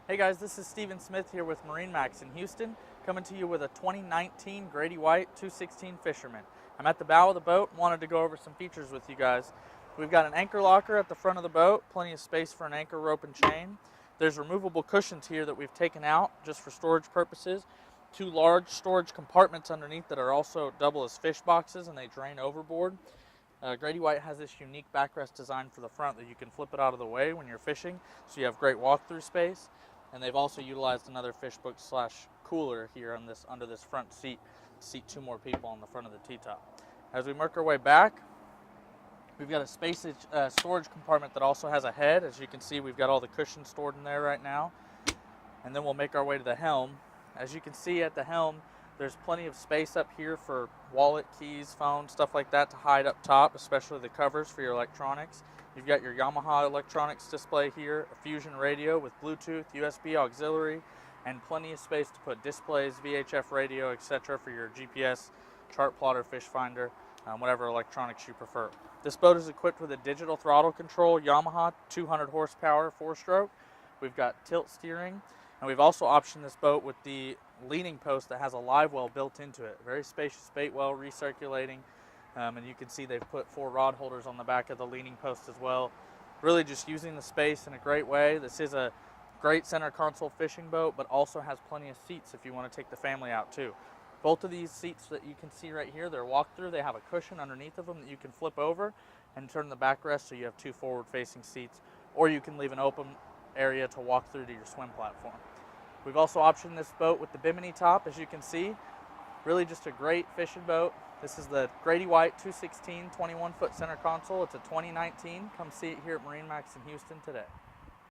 Hey guys, this is Steven Smith here with MarineMax in Houston, coming to you with a 2019 Grady-White 216 Fisherman. I'm at the bow of the boat and wanted to go over some features with you guys. We've got an anchor locker at the front of the boat, plenty of space for an anchor, rope, and chain. There's removable cushions here that we've taken out just for storage purposes. Two large storage compartments underneath that are also double as fish boxes, and they drain overboard. Grady-White has this unique backrest design for the front that you can flip it out of the way when you're fishing, so you have great walk-through space. And they've also utilized another fish book slash cooler here on this under this front seat to seat two more people on the front of the T-top. As we work our way back, we've got a spacious storage compartment that also has a head. As you can see, we've got all the cushions stored in there right now. And then we'll make our way to the helm. As you can see at the helm, there's plenty of space up here for wallet, keys, phone, stuff like that to hide up top, especially the covers for your electronics. You've got your Yamaha electronics display here, a Fusion radio with Bluetooth, USB auxiliary, and plenty of space to put displays, VHF radio, etc. for your GPS, chart plotter, fish finder, whatever electronics you prefer. This boat is equipped with a digital throttle control, Yamaha 200 horsepower 4-stroke. We've got tilt steering, and we've also optioned this boat with the leaning post that has a live well built into it. Very spacious bait well, recirculating. And you can see they've put 4 rod holders on the back of the leaning post as well. Really just using the space in a great way. This is a great center console fishing boat, but also has plenty of seats if you want to take the family out too. Both of these seats that you can see right here, they're walk-through. They have a cushion underneath of them that you can flip over and turn the backrest so you have 2 forward-facing seats, or you can leave an open area to walk through to your swim platform. We've also optioned this boat with the bimini top, as you can see. Really just a great fishing boat. This is the Grady-White 216 21-foot center console. It's a 2019. Come see it here at MarineMax in Houston today.